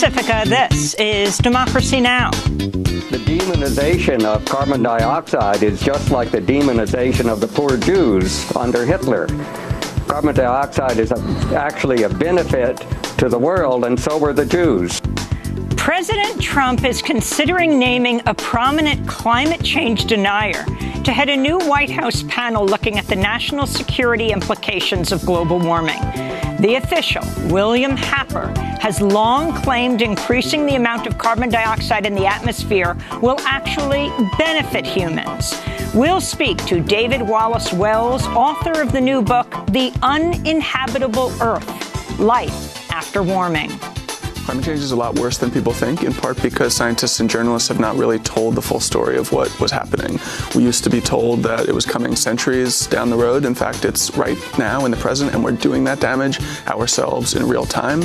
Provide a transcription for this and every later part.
Pacifica, this is Democracy Now! The demonization of carbon dioxide is just like the demonization of the poor Jews under Hitler. Carbon dioxide is actually a benefit to the world, and so were the Jews. President Trump is considering naming a prominent climate change denier to head a new White House panel looking at the national security implications of global warming. The official, William Happer, has long claimed increasing the amount of carbon dioxide in the atmosphere will actually benefit humans. We'll speak to David Wallace Wells, author of the new book, The Uninhabitable Earth: Life After Warming. Climate change is a lot worse than people think, in part because scientists and journalists have not really told the full story of what was happening. We used to be told that it was coming centuries down the road. In fact, it's right now in the present, and we're doing that damage ourselves in real time.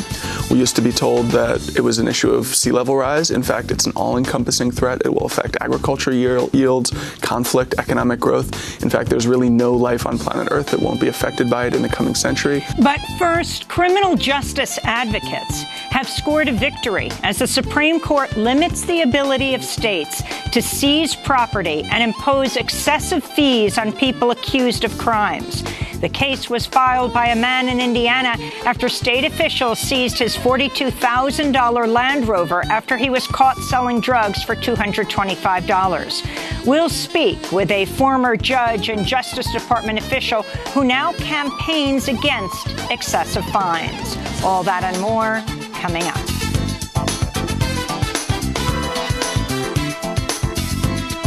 We used to be told that it was an issue of sea level rise. In fact, it's an all-encompassing threat. It will affect agriculture yields, conflict, economic growth. In fact, there's really no life on planet Earth that won't be affected by it in the coming century. But first, criminal justice advocates have scored a victory as the Supreme Court limits the ability of states to seize property and impose excessive fees on people accused of crimes. The case was filed by a man in Indiana after state officials seized his $42,000 Land Rover after he was caught selling drugs for $225. We'll speak with a former judge and Justice Department official who now campaigns against excessive fines. All that and more coming up.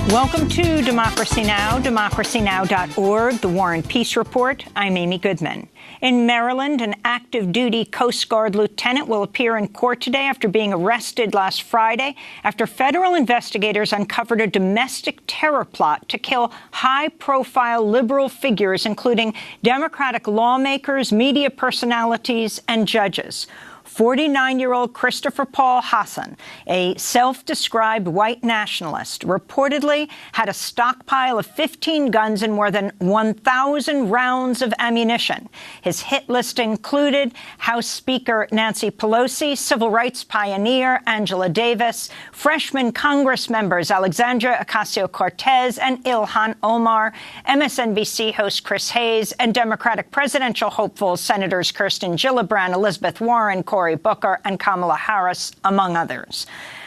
Welcome to Democracy Now!, democracynow.org, the War and Peace Report. I'm Amy Goodman. In Maryland, an active duty Coast Guard lieutenant will appear in court today after being arrested last Friday after federal investigators uncovered a domestic terror plot to kill high-profile liberal figures, including Democratic lawmakers, media personalities, and judges. 49-year-old Christopher Paul Hassan, a self-described white nationalist, reportedly had a stockpile of 15 guns and more than 1,000 rounds of ammunition. His hit list included House Speaker Nancy Pelosi, civil rights pioneer Angela Davis, freshman Congress members Alexandria Ocasio-Cortez and Ilhan Omar, MSNBC host Chris Hayes, and Democratic presidential hopefuls Senators Kirsten Gillibrand, Elizabeth Warren, Cory Booker, and Kamala Harris, among others.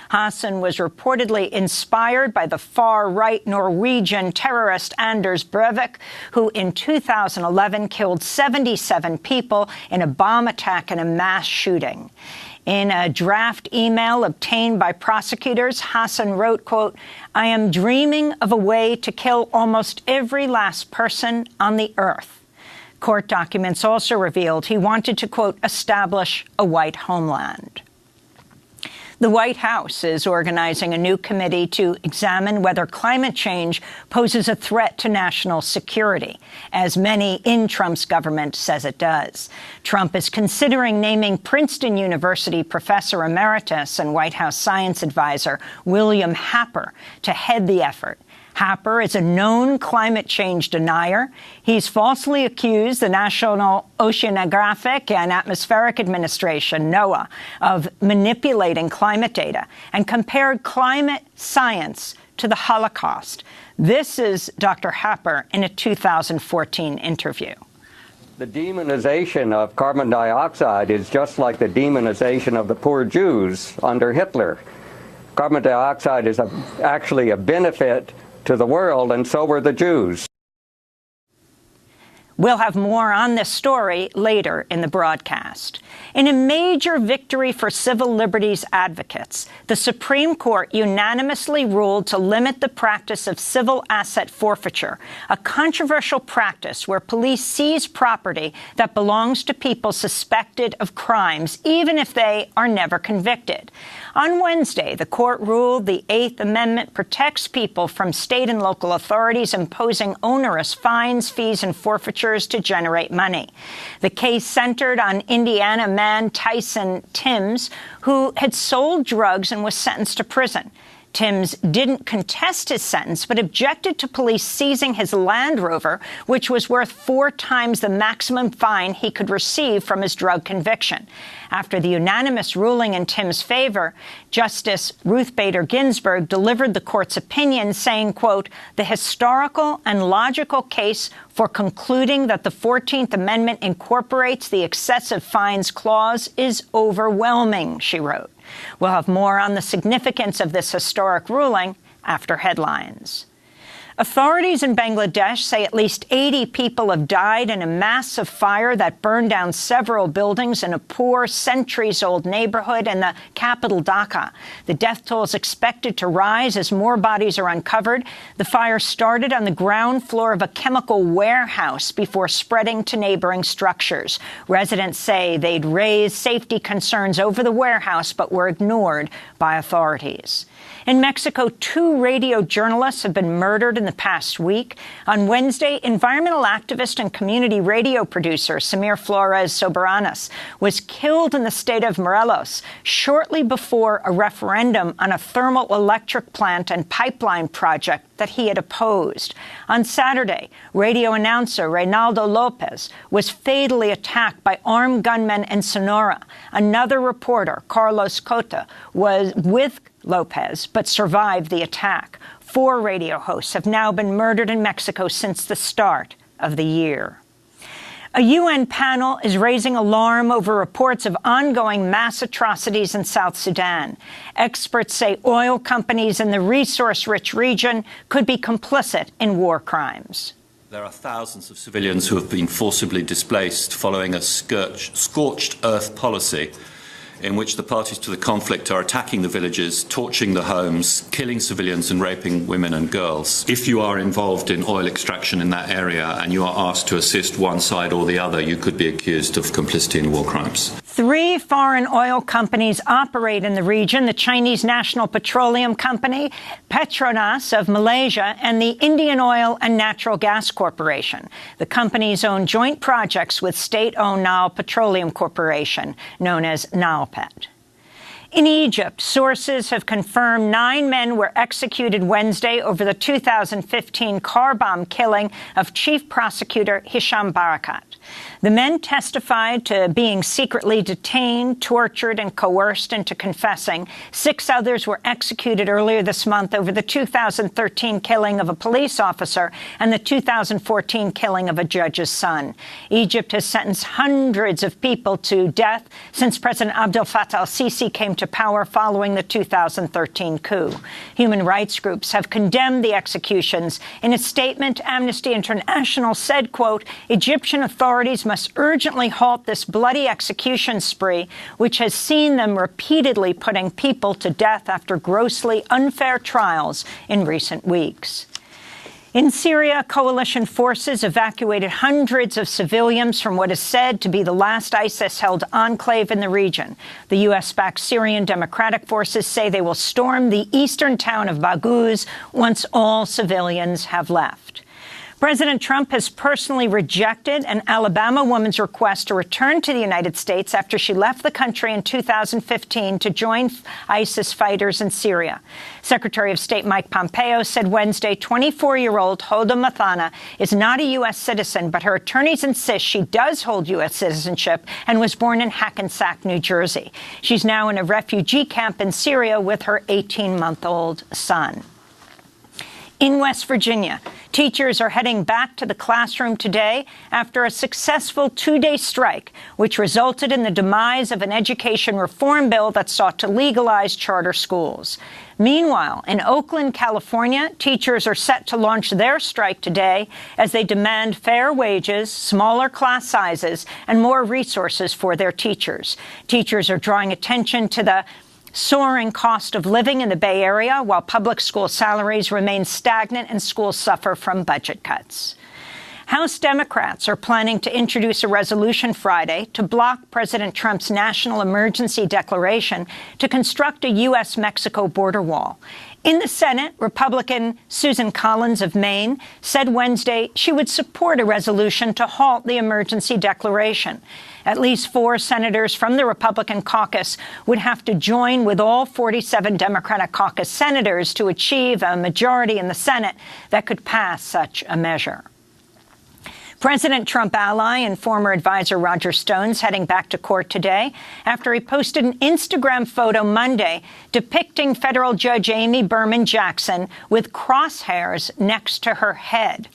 Hassan was reportedly inspired by the far-right Norwegian terrorist Anders Breivik, who in 2011 killed 77 people in a bomb attack and a mass shooting. In a draft email obtained by prosecutors, Hassan wrote, quote, "I am dreaming of a way to kill almost every last person on the earth." Court documents also revealed he wanted to, quote, establish a white homeland. The White House is organizing a new committee to examine whether climate change poses a threat to national security, as many in Trump's government says it does. Trump is considering naming Princeton University professor emeritus and White House science advisor William Happer to head the effort. Happer is a known climate change denier. He's falsely accused the National Oceanographic and Atmospheric Administration, NOAA, of manipulating climate data and compared climate science to the Holocaust. This is Dr. Happer in a 2014 interview. The demonization of carbon dioxide is just like the demonization of the poor Jews under Hitler. Carbon dioxide is actually a benefit to the world, and so were the Jews. We'll have more on this story later in the broadcast. In a major victory for civil liberties advocates, the Supreme Court unanimously ruled to limit the practice of civil asset forfeiture, a controversial practice where police seize property that belongs to people suspected of crimes, even if they are never convicted. On Wednesday, the court ruled the Eighth Amendment protects people from state and local authorities imposing onerous fines, fees, and forfeitures to generate money. The case centered on Indiana man Tyson Timms, who had sold drugs and was sentenced to prison. Timms didn't contest his sentence, but objected to police seizing his Land Rover, which was worth 4 times the maximum fine he could receive from his drug conviction. After the unanimous ruling in Timms' favor, Justice Ruth Bader Ginsburg delivered the court's opinion saying, quote, "The historical and logical case for concluding that the 14th Amendment incorporates the excessive fines clause is overwhelming," she wrote. We'll have more on the significance of this historic ruling after headlines. Authorities in Bangladesh say at least 80 people have died in a massive fire that burned down several buildings in a poor, centuries-old neighborhood in the capital, Dhaka. The death toll is expected to rise as more bodies are uncovered. The fire started on the ground floor of a chemical warehouse before spreading to neighboring structures. Residents say they'd raised safety concerns over the warehouse but were ignored by authorities. In Mexico, 2 radio journalists have been murdered in the past week. On Wednesday, environmental activist and community radio producer Samir Flores Soberanes was killed in the state of Morelos shortly before a referendum on a thermal electric plant and pipeline project that he had opposed. On Saturday, radio announcer Reynaldo Lopez was fatally attacked by armed gunmen in Sonora. Another reporter, Carlos Cota, was with Lopez, but survived the attack. 4 radio hosts have now been murdered in Mexico since the start of the year. A UN panel is raising alarm over reports of ongoing mass atrocities in South Sudan. Experts say oil companies in the resource-rich region could be complicit in war crimes. There are thousands of civilians who have been forcibly displaced following a scorched earth policy in which the parties to the conflict are attacking the villages, torching the homes, killing civilians and raping women and girls. If you are involved in oil extraction in that area and you are asked to assist one side or the other, you could be accused of complicity in war crimes. 3 foreign oil companies operate in the region: the Chinese National Petroleum Company, Petronas of Malaysia, and the Indian Oil and Natural Gas Corporation. The companies own joint projects with state-owned Nile Petroleum Corporation, known as NilePet. In Egypt, sources have confirmed 9 men were executed Wednesday over the 2015 car bomb killing of Chief Prosecutor Hisham Barakat. The men testified to being secretly detained, tortured, and coerced into confessing. 6 others were executed earlier this month over the 2013 killing of a police officer and the 2014 killing of a judge's son. Egypt has sentenced hundreds of people to death since President Abdel Fattah al-Sisi came to power following the 2013 coup. Human rights groups have condemned the executions. In a statement, Amnesty International said, quote, "Egyptian authorities must urgently halt this bloody execution spree, which has seen them repeatedly putting people to death after grossly unfair trials in recent weeks." In Syria, coalition forces evacuated hundreds of civilians from what is said to be the last ISIS-held enclave in the region. The U.S.-backed Syrian Democratic Forces say they will storm the eastern town of Baghouz once all civilians have left. President Trump has personally rejected an Alabama woman's request to return to the United States after she left the country in 2015 to join ISIS fighters in Syria. Secretary of State Mike Pompeo said Wednesday 24-year-old Hoda Mathana is not a U.S. citizen, but her attorneys insist she does hold U.S. citizenship and was born in Hackensack, New Jersey. She's now in a refugee camp in Syria with her 18-month-old son. In West Virginia, teachers are heading back to the classroom today after a successful 2-day strike, which resulted in the demise of an education reform bill that sought to legalize charter schools. Meanwhile, in Oakland, California, teachers are set to launch their strike today as they demand fair wages, smaller class sizes, and more resources for their teachers. Teachers are drawing attention to the soaring cost of living in the Bay Area, while public school salaries remain stagnant and schools suffer from budget cuts. House Democrats are planning to introduce a resolution Friday to block President Trump's national emergency declaration to construct a U.S.-Mexico border wall. In the Senate, Republican Susan Collins of Maine said Wednesday she would support a resolution to halt the emergency declaration. At least 4 senators from the Republican caucus would have to join with all 47 Democratic caucus senators to achieve a majority in the Senate that could pass such a measure. President Trump ally and former advisor Roger Stone's heading back to court today after he posted an Instagram photo Monday depicting federal judge Amy Berman Jackson with crosshairs next to her head.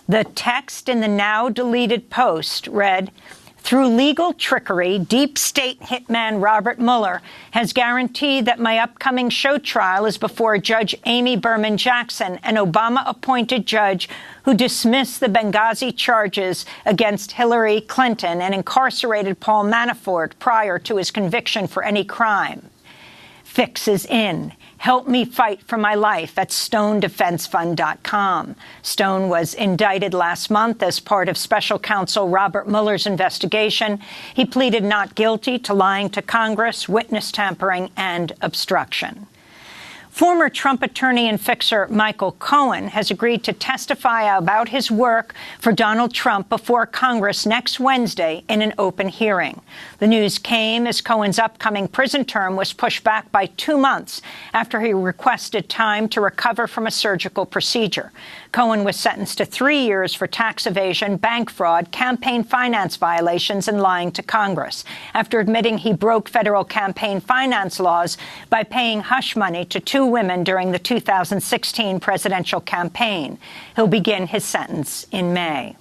The text in the now deleted post read, "Through legal trickery, deep state hitman Robert Mueller has guaranteed that my upcoming show trial is before Judge Amy Berman Jackson, an Obama-appointed judge who dismissed the Benghazi charges against Hillary Clinton and incarcerated Paul Manafort prior to his conviction for any crime. Fix is in. Help me fight for my life at StoneDefenseFund.com. Stone was indicted last month as part of special counsel Robert Mueller's investigation. He pleaded not guilty to lying to Congress, witness tampering, and obstruction. Former Trump attorney and fixer Michael Cohen has agreed to testify about his work for Donald Trump before Congress next Wednesday in an open hearing. The news came as Cohen's upcoming prison term was pushed back by 2 months after he requested time to recover from a surgical procedure. Cohen was sentenced to 3 years for tax evasion, bank fraud, campaign finance violations, and lying to Congress, after admitting he broke federal campaign finance laws by paying hush money to 2 women during the 2016 presidential campaign. He'll begin his sentence in May.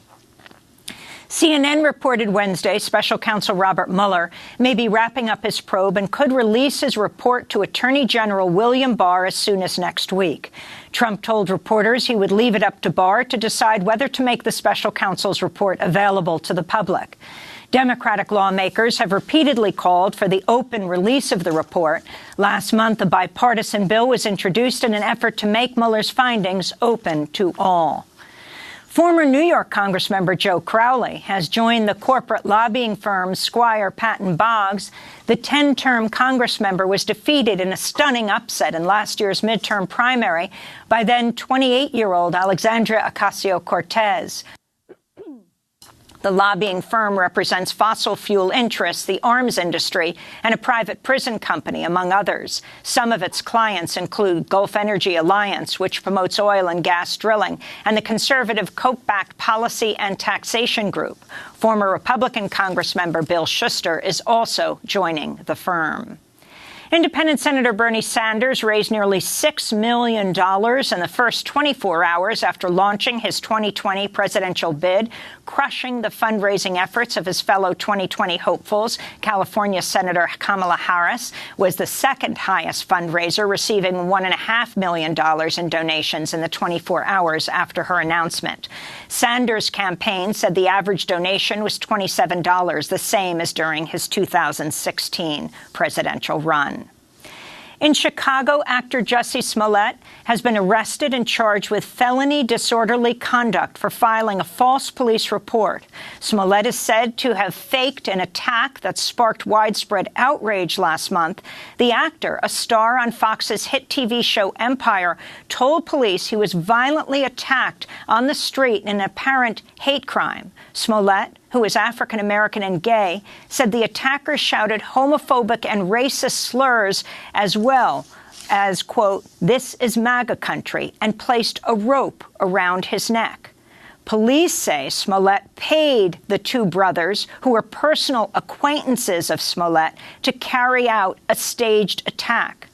CNN reported Wednesday special counsel Robert Mueller may be wrapping up his probe and could release his report to Attorney General William Barr as soon as next week. Trump told reporters he would leave it up to Barr to decide whether to make the special counsel's report available to the public. Democratic lawmakers have repeatedly called for the open release of the report. Last month, a bipartisan bill was introduced in an effort to make Mueller's findings open to all. Former New York Congressmember Joe Crowley has joined the corporate lobbying firm Squire Patton Boggs. The 10-term Congressmember was defeated in a stunning upset in last year's midterm primary by then 28-year-old Alexandria Ocasio-Cortez. The lobbying firm represents fossil fuel interests, the arms industry, and a private prison company, among others. Some of its clients include Gulf Energy Alliance, which promotes oil and gas drilling, and the conservative Koch-backed Policy and Taxation Group. Former Republican Congressmember Bill Schuster is also joining the firm. Independent Senator Bernie Sanders raised nearly $6 million in the first 24 hours after launching his 2020 presidential bid, crushing the fundraising efforts of his fellow 2020 hopefuls. California Senator Kamala Harris was the second highest fundraiser, receiving $1.5 million in donations in the 24 hours after her announcement. Sanders' campaign said the average donation was $27, the same as during his 2016 presidential run. In Chicago, actor Jussie Smollett has been arrested and charged with felony disorderly conduct for filing a false police report. Smollett is said to have faked an attack that sparked widespread outrage last month. The actor, a star on Fox's hit TV show Empire, told police he was violently attacked on the street in an apparent hate crime. Smollett, who is African-American and gay, said the attacker shouted homophobic and racist slurs as well as, quote, "This is MAGA country," and placed a rope around his neck. Police say Smollett paid the 2 brothers, who were personal acquaintances of Smollett, to carry out a staged attack.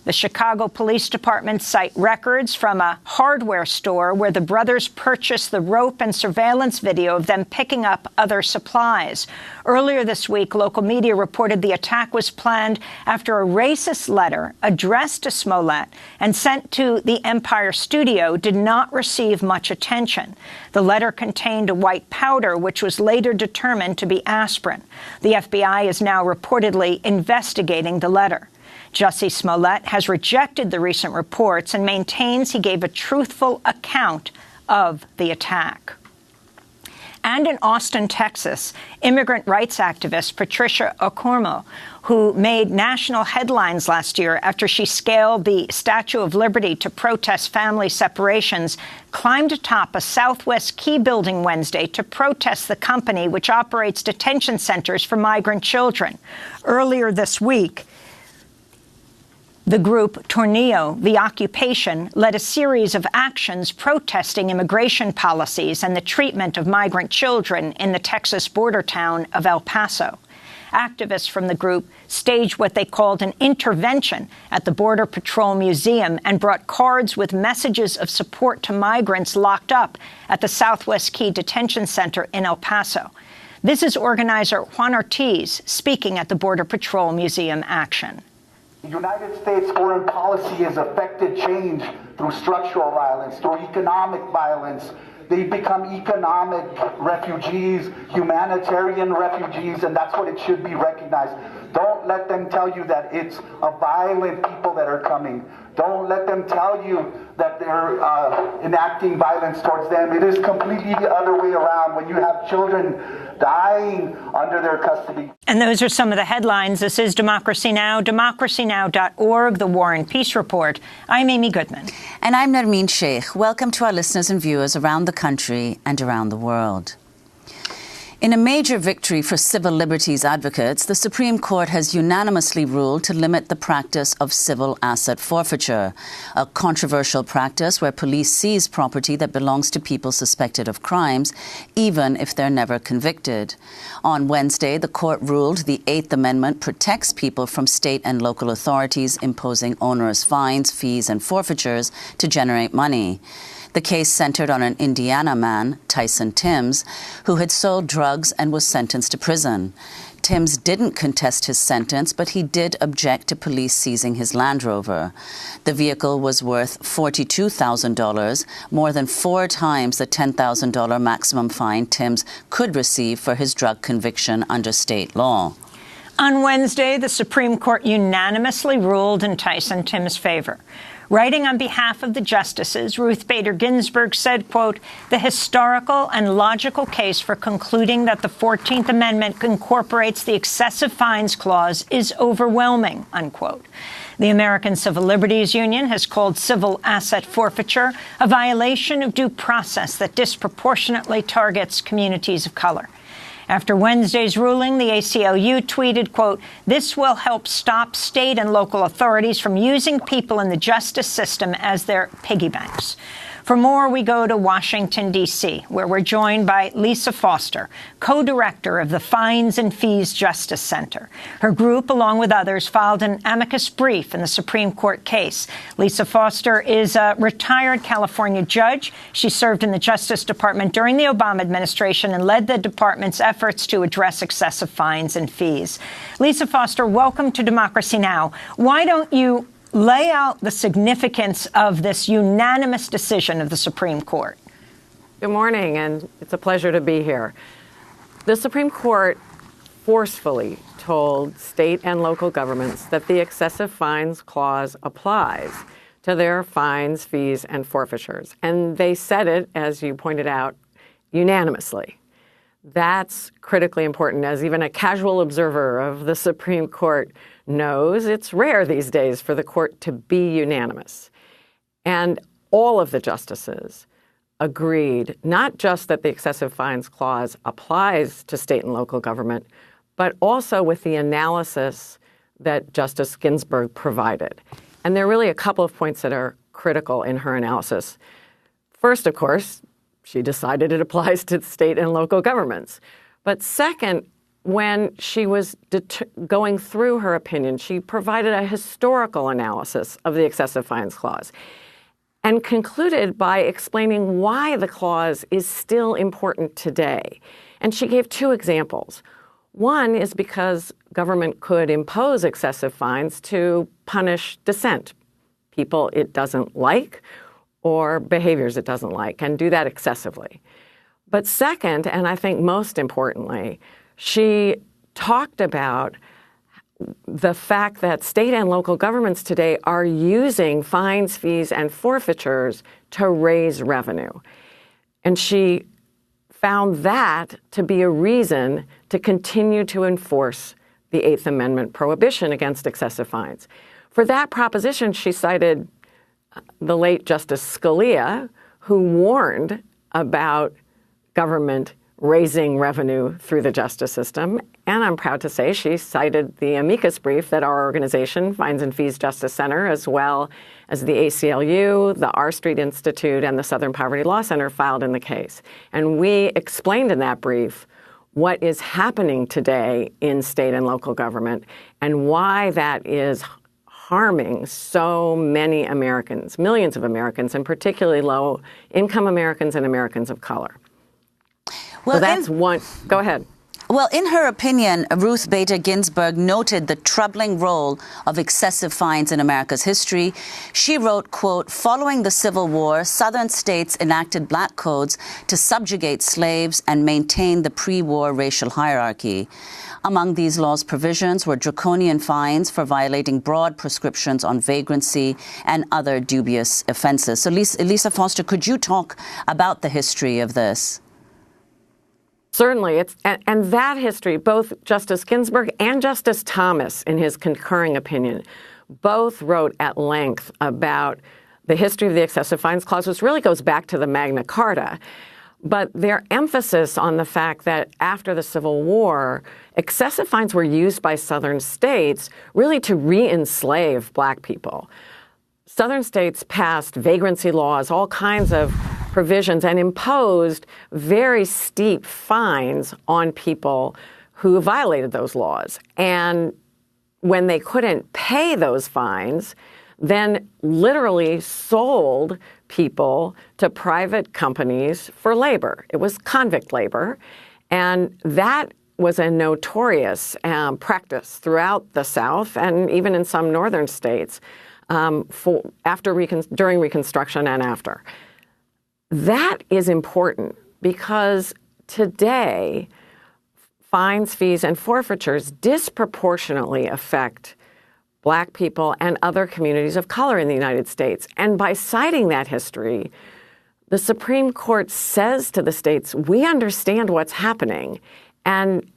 The Chicago Police Department cite records from a hardware store where the brothers purchased the rope and surveillance video of them picking up other supplies. Earlier this week, local media reported the attack was planned after a racist letter addressed to Smollett and sent to the Empire studio did not receive much attention. The letter contained a white powder, which was later determined to be aspirin. The FBI is now reportedly investigating the letter. Jussie Smollett has rejected the recent reports and maintains he gave a truthful account of the attack. And in Austin, Texas, immigrant rights activist Patricia Okormo, who made national headlines last year after she scaled the Statue of Liberty to protest family separations, climbed atop a Southwest Key building Wednesday to protest the company which operates detention centers for migrant children. Earlier this week, the group Tornillo, The Occupation, led a series of actions protesting immigration policies and the treatment of migrant children in the Texas border town of El Paso. Activists from the group staged what they called an intervention at the Border Patrol Museum and brought cards with messages of support to migrants locked up at the Southwest Key Detention Center in El Paso. This is organizer Juan Ortiz speaking at the Border Patrol Museum action. The United States foreign policy has affected change through structural violence, through economic violence. They become economic refugees, humanitarian refugees, and that's what it should be recognized. Don't let them tell you that it's a violent people that are coming. Don't let them tell you that they're enacting violence towards them. It is completely the other way around when you have children dying under their custody. And those are some of the headlines. This is Democracy Now!, democracynow.org, the War and Peace Report. I'm Amy Goodman. And I'm Nermeen Sheikh. Welcome to our listeners and viewers around the country and around the world. In a major victory for civil liberties advocates, the Supreme Court has unanimously ruled to limit the practice of civil asset forfeiture, a controversial practice where police seize property that belongs to people suspected of crimes, even if they're never convicted. On Wednesday, the court ruled the Eighth Amendment protects people from state and local authorities imposing onerous fines, fees, and forfeitures to generate money. The case centered on an Indiana man, Tyson Timms, who had sold drugs and was sentenced to prison. Timms didn't contest his sentence, but he did object to police seizing his Land Rover. The vehicle was worth $42,000, more than 4 times the $10,000 maximum fine Timms could receive for his drug conviction under state law. On Wednesday, the Supreme Court unanimously ruled in Tyson Timms' favor. Writing on behalf of the justices, Ruth Bader Ginsburg said, quote, "The historical and logical case for concluding that the 14th Amendment incorporates the excessive fines clause is overwhelming," unquote. The American Civil Liberties Union has called civil asset forfeiture a violation of due process that disproportionately targets communities of color. After Wednesday's ruling, the ACLU tweeted, quote, "This will help stop state and local authorities from using people in the justice system as their piggy banks." For more, we go to Washington, D.C., where we're joined by Lisa Foster, co-director of the Fines and Fees Justice Center. Her group, along with others, filed an amicus brief in the Supreme Court case. Lisa Foster is a retired California judge. She served in the Justice Department during the Obama administration and led the department's efforts to address excessive fines and fees. Lisa Foster, welcome to Democracy Now! Why don't you lay out the significance of this unanimous decision of the Supreme Court? Good morning, and it's a pleasure to be here. The Supreme Court forcefully told state and local governments that the excessive fines clause applies to their fines, fees, and forfeitures. And they said it, as you pointed out, unanimously. That's critically important, as even a casual observer of the Supreme Court knows. It's rare these days for the court to be unanimous. And all of the justices agreed not just that the excessive fines clause applies to state and local government, but also with the analysis that Justice Ginsburg provided. And there are really a couple of points that are critical in her analysis. First, of course, she decided it applies to state and local governments. But second, when she was going through her opinion, she provided a historical analysis of the excessive fines clause and concluded by explaining why the clause is still important today. And she gave 2 examples. One is because government could impose excessive fines to punish dissent, people it doesn't like or behaviors it doesn't like, and do that excessively. But second, and I think most importantly, she talked about the fact that state and local governments today are using fines, fees, and forfeitures to raise revenue. And she found that to be a reason to continue to enforce the Eighth Amendment prohibition against excessive fines. For that proposition, she cited the late Justice Scalia, who warned about government raising revenue through the justice system. And I'm proud to say she cited the amicus brief that our organization, Fines and Fees Justice Center, as well as the ACLU, the R Street Institute, and the Southern Poverty Law Center filed in the case. And we explained in that brief what is happening today in state and local government and why that is harming so many Americans, millions of Americans, and particularly low-income Americans and Americans of color. Well, so that's one. Go ahead. Well, in her opinion, Ruth Bader Ginsburg noted the troubling role of excessive fines in America's history. She wrote, quote, "Following the Civil War, Southern states enacted black codes to subjugate slaves and maintain the pre-war racial hierarchy. Among these laws' provisions were draconian fines for violating broad prescriptions on vagrancy and other dubious offenses." So, Lisa Foster, could you talk about the history of this? Certainly. And that history, both Justice Ginsburg and Justice Thomas, in his concurring opinion, both wrote at length about the history of the excessive fines clause, which really goes back to the Magna Carta. But their emphasis on the fact that after the Civil War, excessive fines were used by Southern states really to re-enslave black people. Southern states passed vagrancy laws, all kinds of provisions, and imposed very steep fines on people who violated those laws. And when they couldn't pay those fines, then literally sold people to private companies for labor. It was convict labor. And that was a notorious practice throughout the South and even in some northern states during Reconstruction and after. That is important because today, fines, fees, and forfeitures disproportionately affect black people and other communities of color in the United States. And by citing that history, the Supreme Court says to the states, we understand what's happening, and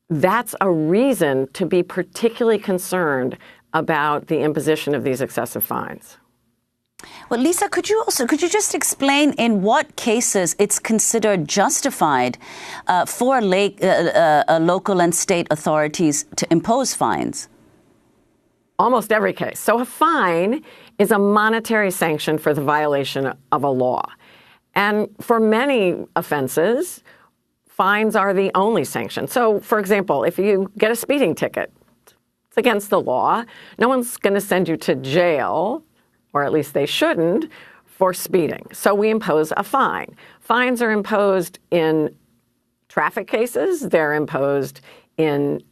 that's a reason to be particularly concerned about the imposition of these excessive fines. Well, Lisa, could you just explain in what cases it's considered justified for local and state authorities to impose fines? Almost every case. So a fine is a monetary sanction for the violation of a law. And for many offenses, fines are the only sanction. So, for example, if you get a speeding ticket, it's against the law. No one's going to send you to jail, or at least they shouldn't, for speeding. So we impose a fine. Fines are imposed in traffic cases. They're imposed in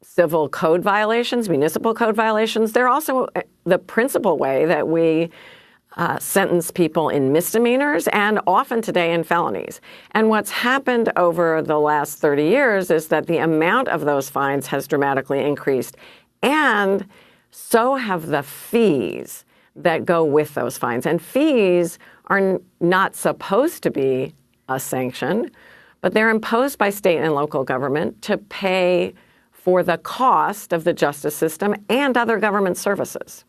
civil code violations, municipal code violations. They're also the principal way that we sentence people in misdemeanors and often today in felonies. And what's happened over the last 30 years is that the amount of those fines has dramatically increased, and so have the fees that go with those fines. And fees are not supposed to be a sanction, but they're imposed by state and local government to pay for the cost of the justice system and other government services.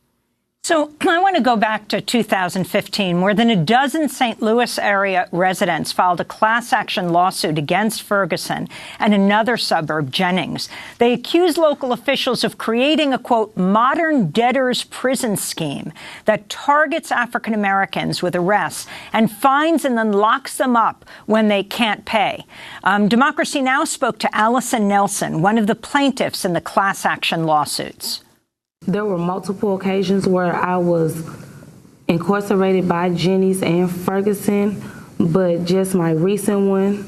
So I want to go back to 2015. More than a dozen St. Louis area residents filed a class action lawsuit against Ferguson and another suburb, Jennings. They accused local officials of creating a, quote, modern debtor's prison scheme that targets African Americans with arrests and fines and then locks them up when they can't pay. Democracy Now! Spoke to Allison Nelson, one of the plaintiffs in the class action lawsuits. There were multiple occasions where I was incarcerated by Jennings and Ferguson, but just my recent one,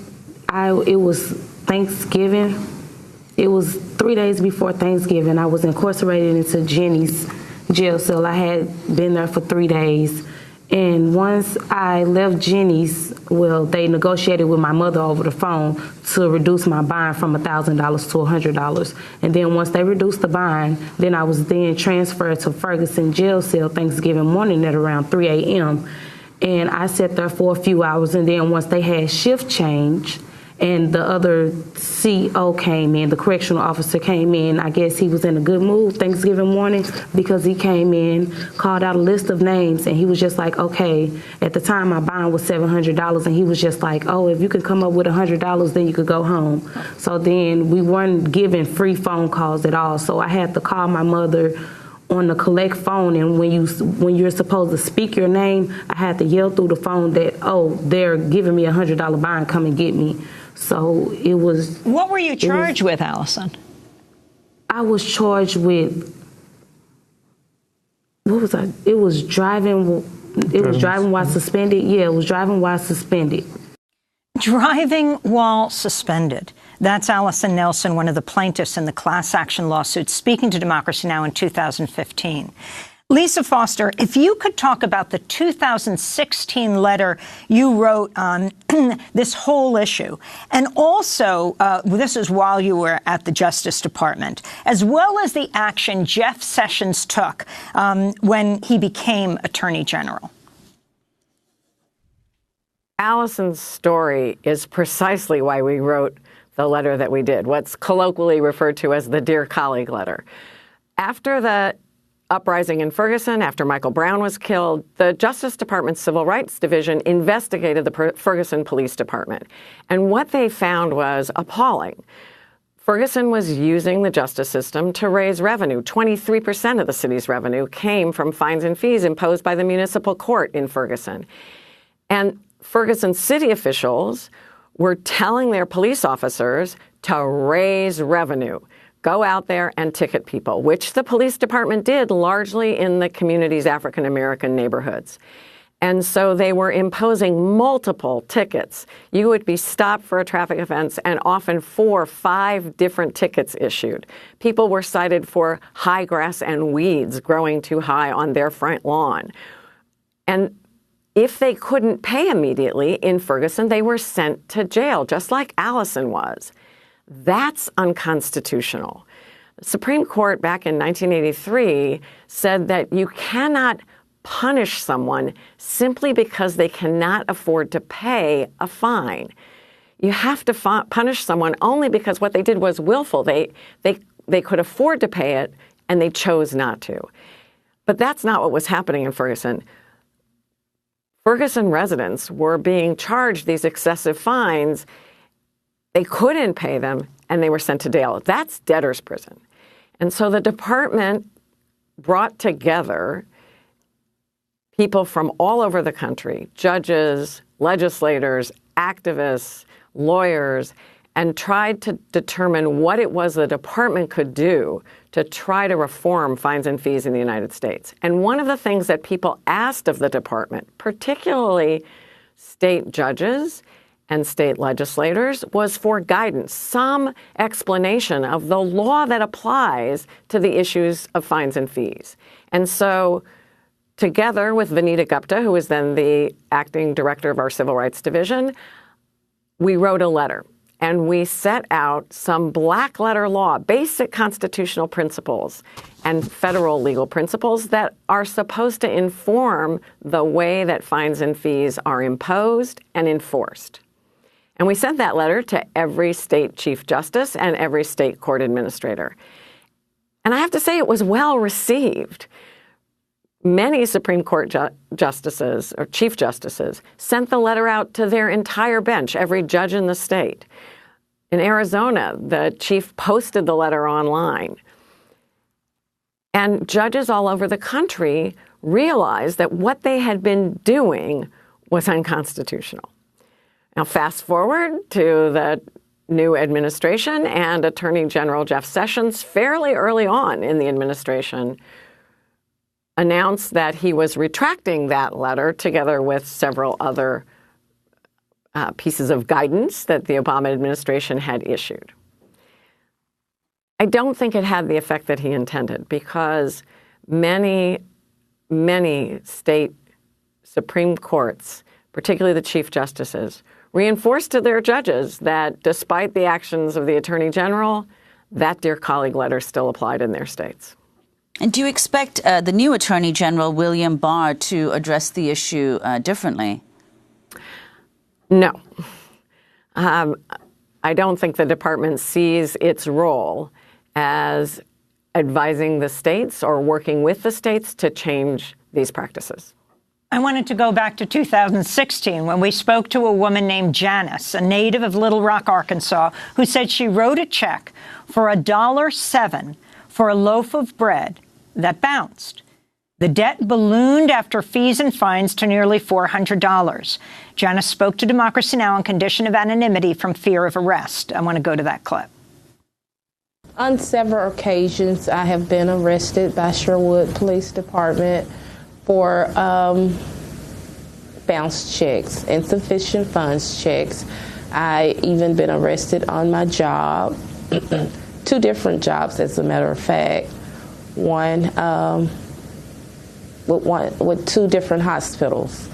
it was Thanksgiving. It was 3 days before Thanksgiving. I was incarcerated into Jennings jail cell. I had been there for 3 days. And once I left Jennings, well, they negotiated with my mother over the phone to reduce my bond from $1,000 to $100. And then once they reduced the bond, then I was then transferred to Ferguson jail cell Thanksgiving morning at around 3 a.m. And I sat there for a few hours, and then once they had shift change and the other CO came in, the correctional officer came in, I guess he was in a good mood Thanksgiving morning, because he came in, called out a list of names, and he was just like, okay, at the time my bond was $700, and he was just like, oh, if you could come up with $100, then you could go home. So then we weren't given free phone calls at all, so I had to call my mother on the collect phone, and when you're supposed to speak your name, I had to yell through the phone that, oh, they're giving me $100 bond, come and get me. So it was. What were you charged with, Allison? I was charged with, what was I? It was driving. It was driving while suspended. Yeah, it was driving while suspended. Driving while suspended. That's Allison Nelson, one of the plaintiffs in the class action lawsuit, speaking to Democracy Now! In 2015. Lisa Foster, if you could talk about the 2016 letter you wrote on this whole issue, and also, this is while you were at the Justice Department, as well as the action Jeff Sessions took when he became Attorney General. Allison's story is precisely why we wrote the letter that we did, what's colloquially referred to as the Dear Colleague letter. After the uprising in Ferguson, after Michael Brown was killed, the Justice Department's Civil Rights Division investigated the Ferguson Police Department. And what they found was appalling. Ferguson was using the justice system to raise revenue. 23% of the city's revenue came from fines and fees imposed by the municipal court in Ferguson. And Ferguson city officials were telling their police officers to raise revenue. Go out there and ticket people, which the police department did largely in the community's African-American neighborhoods. And so they were imposing multiple tickets. You would be stopped for a traffic offense and often 4 or 5 different tickets issued. People were cited for high grass and weeds growing too high on their front lawn. And if they couldn't pay immediately in Ferguson, they were sent to jail, just like Allison was. That's unconstitutional. The Supreme Court back in 1983 said that you cannot punish someone simply because they cannot afford to pay a fine. You have to punish someone only because what they did was willful. They could afford to pay it, and they chose not to. But that's not what was happening in Ferguson. Ferguson residents were being charged these excessive fines. They couldn't pay them, and they were sent to jail. That's debtor's prison. And so the department brought together people from all over the country, judges, legislators, activists, lawyers, and tried to determine what it was the department could do to try to reform fines and fees in the United States. And one of the things that people asked of the department, particularly state judges and state legislators, was for guidance, some explanation of the law that applies to the issues of fines and fees. And so together with Vanita Gupta, who was then the acting director of our Civil Rights Division, we wrote a letter. And we set out some black letter law, basic constitutional principles and federal legal principles that are supposed to inform the way that fines and fees are imposed and enforced. And we sent that letter to every state chief justice and every state court administrator. And I have to say it was well received. Many Supreme Court justices or chief justices sent the letter out to their entire bench, every judge in the state. In Arizona, the chief posted the letter online. And judges all over the country realized that what they had been doing was unconstitutional. Now, fast forward to the new administration, and Attorney General Jeff Sessions, fairly early on in the administration, announced that he was retracting that letter together with several other pieces of guidance that the Obama administration had issued. I don't think it had the effect that he intended, because many state Supreme Courts, particularly the chief justices, reinforced to their judges that despite the actions of the Attorney General, that Dear Colleague letter still applied in their states. And do you expect the new Attorney General, William Barr, to address the issue differently? No. I don't think the department sees its role as advising the states or working with the states to change these practices. I wanted to go back to 2016 when we spoke to a woman named Janice, a native of Little Rock, Arkansas, who said she wrote a check for $1.07 for a loaf of bread that bounced. The debt ballooned after fees and fines to nearly $400. Janice spoke to Democracy Now! On condition of anonymity from fear of arrest. I want to go to that clip. On several occasions, I have been arrested by Sherwood Police Department for bounced checks, insufficient funds checks. I even been arrested on my job, 2 different jobs, as a matter of fact. One with 2 different hospitals.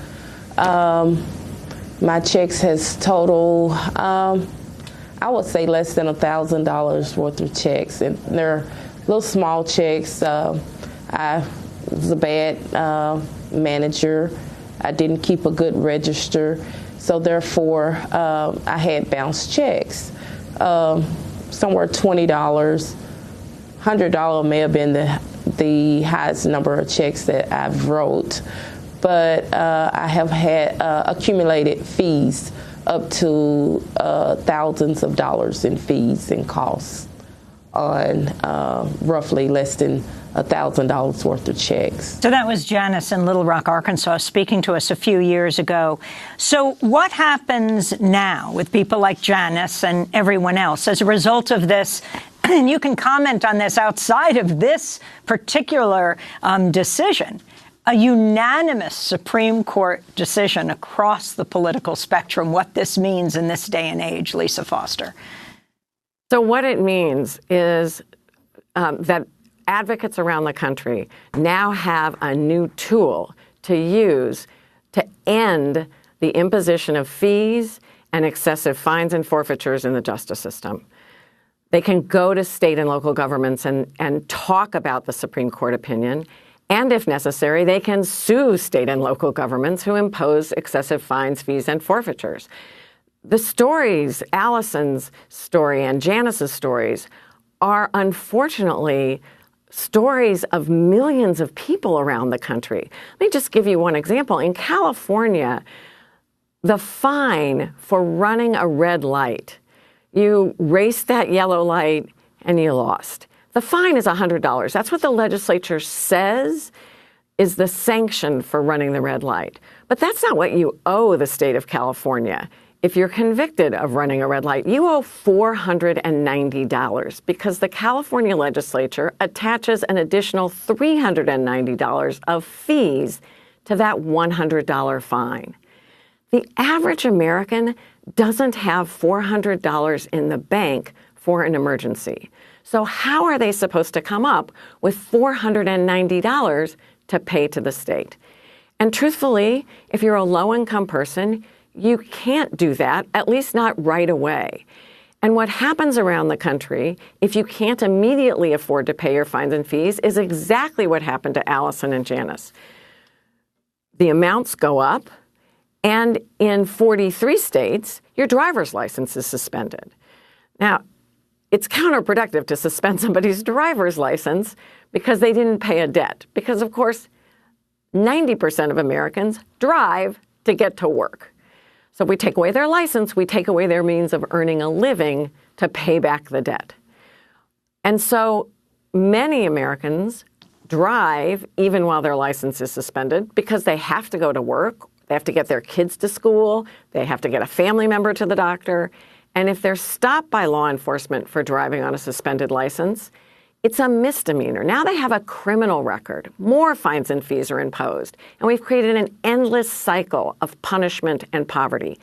My checks has totaled, I would say, less than $1,000 worth of checks, and they're little small checks. I was a bad manager. I didn't keep a good register, so therefore I had bounced checks. Somewhere $20, $100 may have been the highest number of checks that I've wrote, but I have had accumulated fees up to thousands of dollars in fees and costs on roughly less than $1,000 worth of checks. So that was Janice in Little Rock, Arkansas, speaking to us a few years ago. So what happens now with people like Janice and everyone else as a result of this? And you can comment on this outside of this particular decision. A unanimous Supreme Court decision across the political spectrum, what this means in this day and age, Lisa Foster. So what it means is that advocates around the country now have a new tool to use to end the imposition of fees and excessive fines and forfeitures in the justice system. They can go to state and local governments and talk about the Supreme Court opinion. And if necessary, they can sue state and local governments who impose excessive fines, fees, and forfeitures. The stories, Allison's story and Janice's stories, are unfortunately stories of millions of people around the country. Let me just give you one example. In California, the fine for running a red light, you raced that yellow light and you lost. The fine is $100. That's what the legislature says is the sanction for running the red light. But that's not what you owe the state of California. If you're convicted of running a red light, you owe $490 because the California legislature attaches an additional $390 of fees to that $100 fine. The average American doesn't have $400 in the bank for an emergency. So how are they supposed to come up with $490 to pay to the state? And truthfully, if you're a low-income person, you can't do that, at least not right away. And what happens around the country, if you can't immediately afford to pay your fines and fees, is exactly what happened to Allison and Janice. The amounts go up, and in 43 states, your driver's license is suspended. Now, it's counterproductive to suspend somebody's driver's license because they didn't pay a debt. Because, of course, 90% of Americans drive to get to work. So if we take away their license, we take away their means of earning a living to pay back the debt. And so many Americans drive even while their license is suspended because they have to go to work, they have to get their kids to school, they have to get a family member to the doctor. And if they're stopped by law enforcement for driving on a suspended license, it's a misdemeanor. Now they have a criminal record. More fines and fees are imposed. And we've created an endless cycle of punishment and poverty.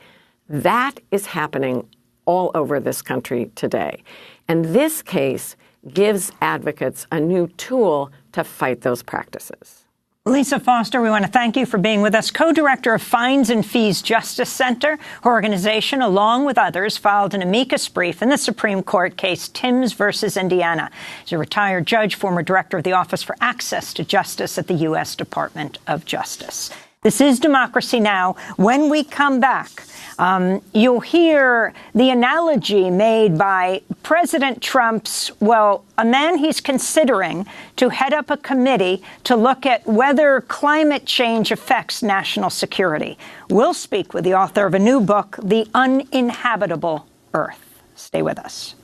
That is happening all over this country today. And this case gives advocates a new tool to fight those practices. Lisa Foster, we want to thank you for being with us. Co-director of Fines and Fees Justice Center. Her organization, along with others, filed an amicus brief in the Supreme Court case Timms versus Indiana. She's a retired judge, former director of the Office for Access to Justice at the U.S. Department of Justice. This is Democracy Now! When we come back, you'll hear the analogy made by President Trump's, well, a man he's considering to head up a committee to look at whether climate change affects national security. We'll speak with the author of a new book, The Uninhabitable Earth. Stay with us.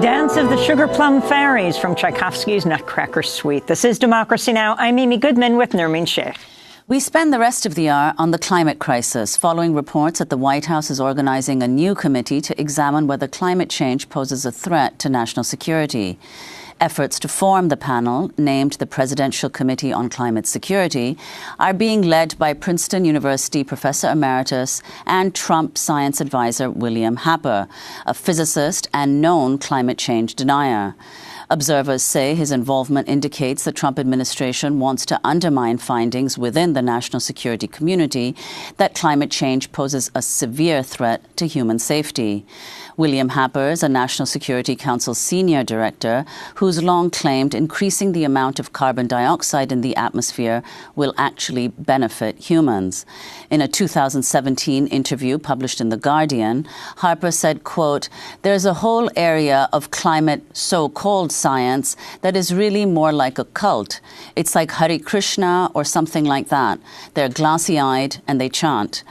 Dance of the Sugar Plum Fairies from Tchaikovsky's Nutcracker Suite. This is Democracy Now! I'm Amy Goodman with Nermeen Sheikh. We spend the rest of the hour on the climate crisis, following reports that the White House is organizing a new committee to examine whether climate change poses a threat to national security. Efforts to form the panel, named the Presidential Committee on Climate Security, are being led by Princeton University Professor Emeritus and Trump science advisor William Happer, a physicist and known climate change denier. Observers say his involvement indicates the Trump administration wants to undermine findings within the national security community that climate change poses a severe threat to human safety. William Happer is a National Security Council senior director who's long claimed increasing the amount of carbon dioxide in the atmosphere will actually benefit humans. In a 2017 interview published in The Guardian, Harper said, quote, "There's a whole area of climate so-called science that is really more like a cult. It's like Hare Krishna or something like that. They're glassy-eyed and they chant."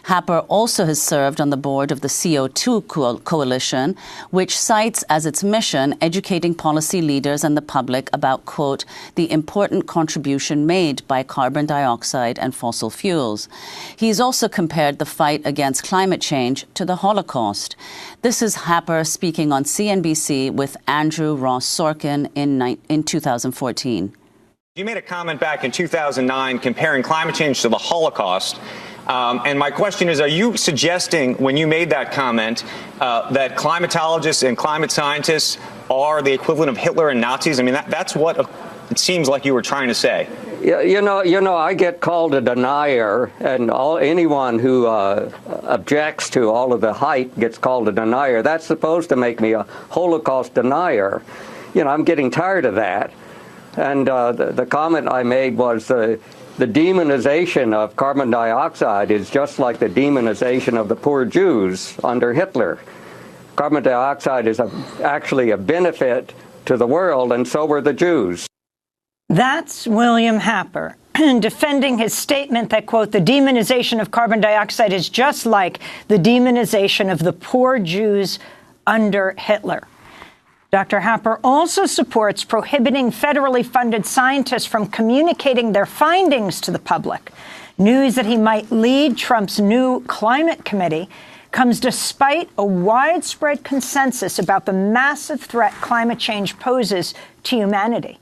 Happer also has served on the board of the CO2 Coalition, which cites as its mission educating policy leaders and the public about, quote, the important contribution made by carbon dioxide and fossil fuels. He's also compared the fight against climate change to the Holocaust. This is Happer speaking on CNBC with Andrew Ross Sorkin in 2014. You made a comment back in 2009 comparing climate change to the Holocaust. And my question is, are you suggesting when you made that comment that climatologists and climate scientists are the equivalent of Hitler and Nazis? I mean, that's what it seems like you were trying to say. Yeah, you know, I get called a denier, and anyone who objects to all of the hype gets called a denier. That's supposed to make me a Holocaust denier. You know, I'm getting tired of that. And the comment I made was the demonization of carbon dioxide is just like the demonization of the poor Jews under Hitler. Carbon dioxide is actually a benefit to the world, and so were the Jews. That's William Happer defending his statement that, quote, the demonization of carbon dioxide is just like the demonization of the poor Jews under Hitler. Dr. Happer also supports prohibiting federally funded scientists from communicating their findings to the public. News that he might lead Trump's new climate committee comes despite a widespread consensus about the massive threat climate change poses to humanity.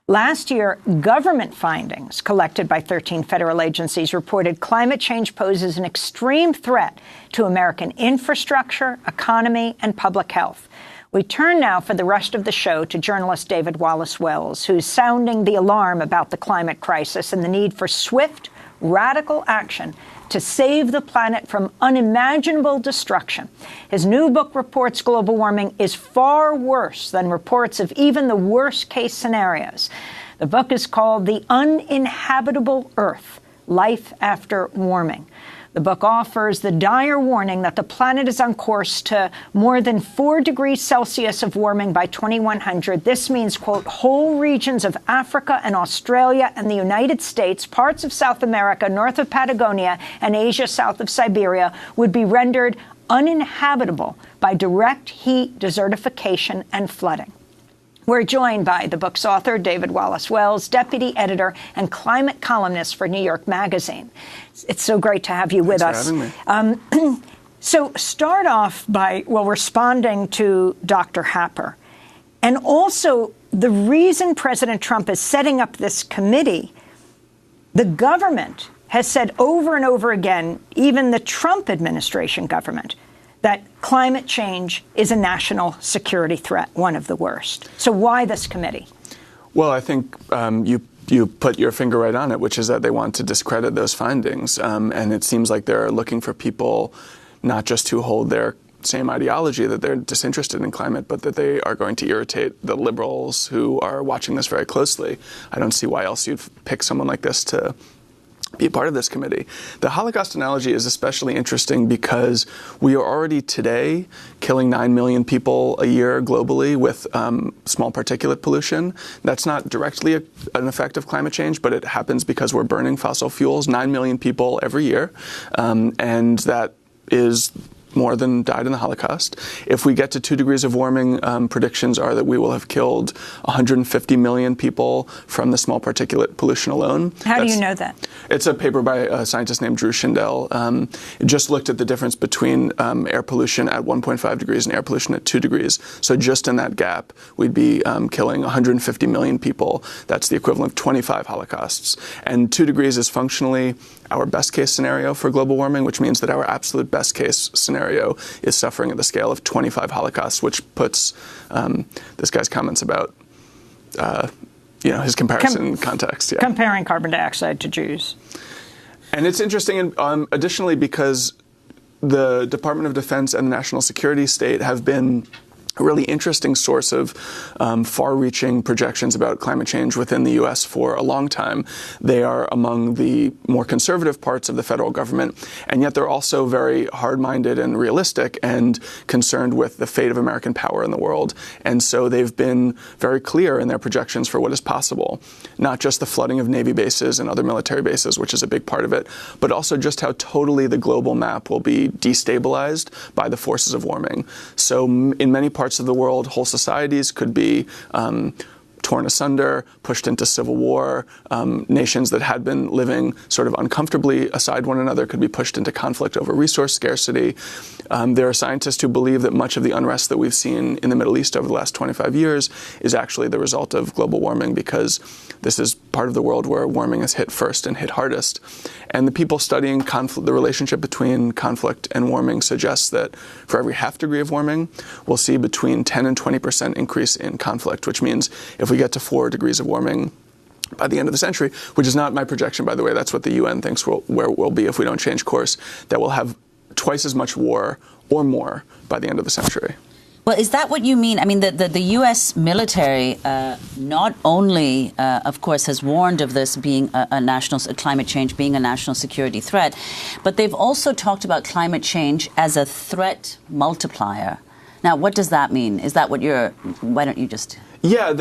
Last year, government findings collected by 13 federal agencies reported climate change poses an extreme threat to American infrastructure, economy, and public health. We turn now for the rest of the show to journalist David Wallace Wells, who's sounding the alarm about the climate crisis and the need for swift, radical action to save the planet from unimaginable destruction. His new book reports global warming is far worse than reports of even the worst-case scenarios. The book is called The Uninhabitable Earth: Life After Warming. The book offers the dire warning that the planet is on course to more than 4 degrees Celsius of warming by 2100. This means, quote, whole regions of Africa and Australia and the United States, parts of South America, north of Patagonia, and Asia south of Siberia would be rendered uninhabitable by direct heat, desertification, and flooding. We're joined by the book's author, David Wallace Wells, deputy editor and climate columnist for New York Magazine. It's so great to have you with us. Thanks for having me. So start off by, responding to Dr. Happer. And also, the reason President Trump is setting up this committee, the government has said over and over again, even the Trump administration government, that climate change is a national security threat, one of the worst. So why this committee? Well, I think you put your finger right on it, which is that they want to discredit those findings. And it seems like they're looking for people not just who hold their same ideology, that they're disinterested in climate, but that they are going to irritate the liberals who are watching this very closely. I don't see why else you'd pick someone like this to be a part of this committee. The Holocaust analogy is especially interesting because we are already today killing 9 million people a year globally with small particulate pollution. That's not directly an effect of climate change, but it happens because we're burning fossil fuels, 9 million people every year, and that is more than died in the Holocaust. If we get to 2 degrees of warming, predictions are that we will have killed 150 million people from the small particulate pollution alone. How do you know that? It's a paper by a scientist named Drew Shindell. It just looked at the difference between air pollution at 1.5 degrees and air pollution at 2 degrees. So just in that gap, we'd be killing 150 million people. That's the equivalent of 25 Holocausts. And 2 degrees is functionally our best case scenario for global warming, which means that our absolute best case scenario is suffering at the scale of 25 Holocausts, which puts this guy's comments about his comparison in context. Yeah. Comparing carbon dioxide to Jews. And it's interesting, additionally, because the Department of Defense and the National Security State have been a really interesting source of far-reaching projections about climate change within the U.S. for a long time. They are among the more conservative parts of the federal government, and yet they're also very hard-minded and realistic and concerned with the fate of American power in the world. And so they've been very clear in their projections for what is possible, not just the flooding of Navy bases and other military bases, which is a big part of it, but also just how totally the global map will be destabilized by the forces of warming. So in many parts of the world, whole societies could be torn asunder, pushed into civil war. Nations that had been living sort of uncomfortably aside one another could be pushed into conflict over resource scarcity. There are scientists who believe that much of the unrest that we've seen in the Middle East over the last 25 years is actually the result of global warming, because this is part of the world where warming has hit first and hit hardest. And the people studying the relationship between conflict and warming suggests that for every half degree of warming, we'll see between 10 and 20% increase in conflict, which means if we get to 4 degrees of warming by the end of the century, which is not my projection, by the way, that's what the UN thinks where we'll be if we don't change course, that we'll have twice as much war or more by the end of the century. Well, is that what you mean? I mean, the U.S. military not only, of course, has warned of this being climate change being a national security threat, but they've also talked about climate change as a threat multiplier. Now, what does that mean? Is that what why don't you just... Yeah,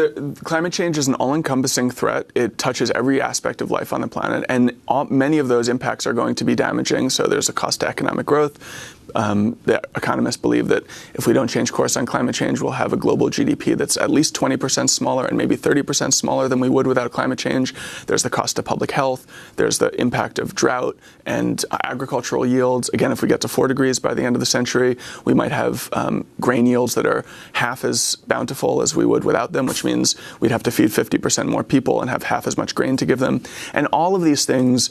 climate change is an all-encompassing threat. It touches every aspect of life on the planet, and many of those impacts are going to be damaging. So there's a cost to economic growth. The economists believe that if we don't change course on climate change, we'll have a global GDP that's at least 20% smaller and maybe 30% smaller than we would without climate change. There's the cost to public health. There's the impact of drought and agricultural yields. Again, if we get to 4 degrees by the end of the century, we might have grain yields that are half as bountiful as we would without them, which means we'd have to feed 50% more people and have half as much grain to give them. And all of these things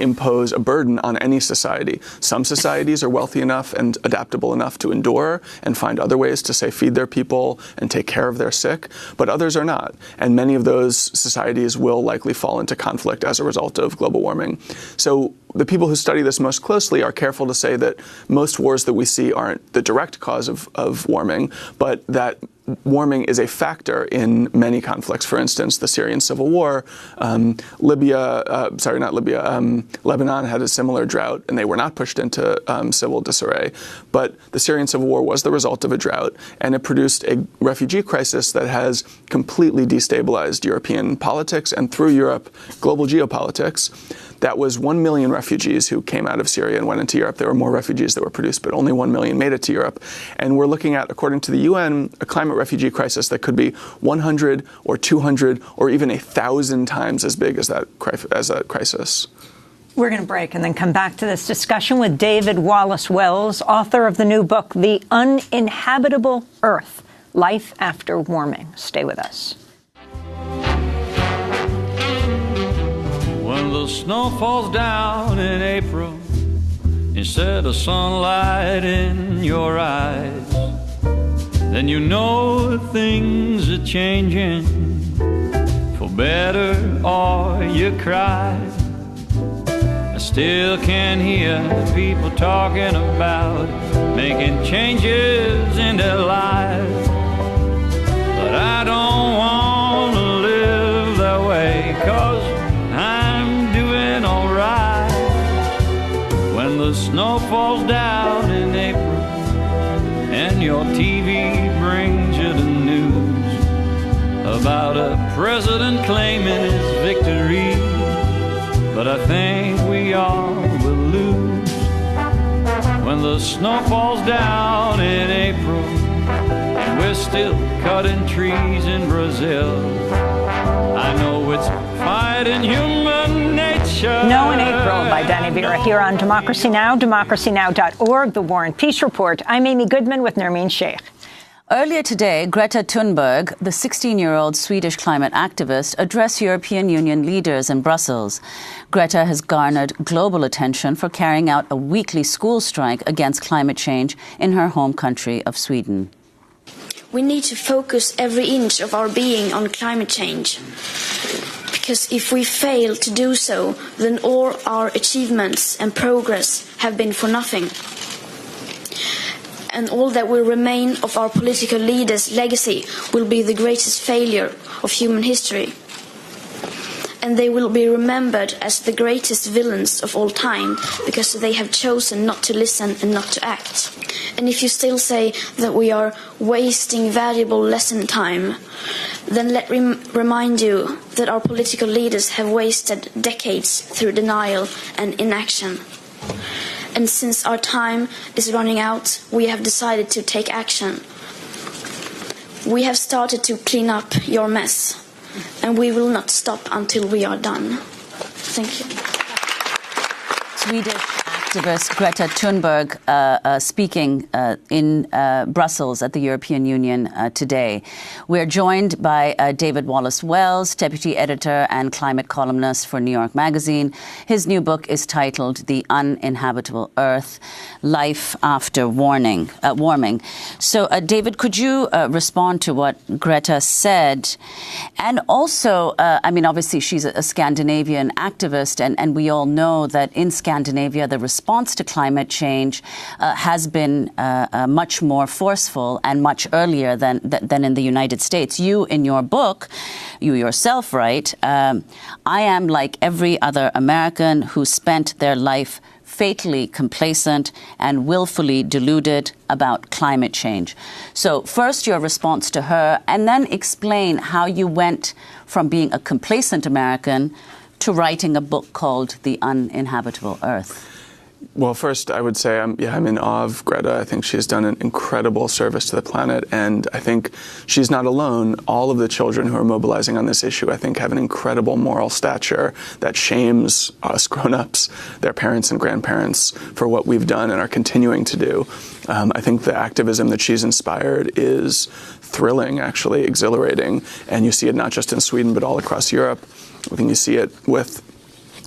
impose a burden on any society. Some societies are wealthy enough and adaptable enough to endure and find other ways to, say, feed their people and take care of their sick, but others are not. And many of those societies will likely fall into conflict as a result of global warming. So the people who study this most closely are careful to say that most wars that we see aren't the direct cause of warming, but that warming is a factor in many conflicts. For instance, the Syrian civil war, Lebanon had a similar drought, and they were not pushed into civil disarray. But the Syrian civil war was the result of a drought, and it produced a refugee crisis that has completely destabilized European politics and, through Europe, global geopolitics. That was 1 million refugees who came out of Syria and went into Europe. There were more refugees that were produced, but only 1 million made it to Europe. And we're looking at, according to the UN, a climate refugee crisis that could be 100 or 200 or even 1,000 times as big as that crisis. We're going to break and then come back to this discussion with David Wallace Wells, author of the new book, The Uninhabitable Earth, Life After Warming. Stay with us. When the snow falls down in April, instead of sunlight in your eyes, then you know things are changing, for better or you cry. I still can hear people talking about making changes in their lives, but I don't want to live that way, 'cause I'm doing alright. When the snow falls down in April and your TV brings you the news about a president claiming his victory, but I think we all will lose. When the snow falls down in April and we're still cutting trees in Brazil, I know it's fighting human nature. No in April by Danny Vera here on Democracy Now!, democracynow.org, The War and Peace Report. I'm Amy Goodman with Nermeen Sheikh. Earlier today, Greta Thunberg, the 16-year-old Swedish climate activist, addressed European Union leaders in Brussels. Greta has garnered global attention for carrying out a weekly school strike against climate change in her home country of Sweden. We need to focus every inch of our being on climate change. Because if we fail to do so, then all our achievements and progress have been for nothing. And all that will remain of our political leaders' legacy will be the greatest failure of human history. And they will be remembered as the greatest villains of all time because they have chosen not to listen and not to act. And if you still say that we are wasting valuable lesson time, then let me remind you that our political leaders have wasted decades through denial and inaction. And since our time is running out, we have decided to take action. We have started to clean up your mess, and we will not stop until we are done. Thank you. Swedish activist Greta Thunberg speaking in Brussels at the European Union today. We're joined by David Wallace Wells, deputy editor and climate columnist for New York Magazine. His new book is titled The Uninhabitable Earth, Life After Warming. So, David, could you respond to what Greta said? And also, obviously she's a Scandinavian activist, and we all know that in Scandinavia, the response to climate change has been much more forceful and much earlier than in the United States. You, in your book, you yourself write, I am like every other American who spent their life fatally complacent and willfully deluded about climate change. So first, your response to her, and then explain how you went from being a complacent American to writing a book called The Uninhabitable Earth. Well, first, I would say I'm in awe of Greta. I think she's done an incredible service to the planet, and I think she's not alone. All of the children who are mobilizing on this issue, I think, have an incredible moral stature that shames us grown-ups, their parents and grandparents, for what we've done and are continuing to do. I think the activism that she's inspired is thrilling, actually, exhilarating, and you see it not just in Sweden, but all across Europe. I think you see it with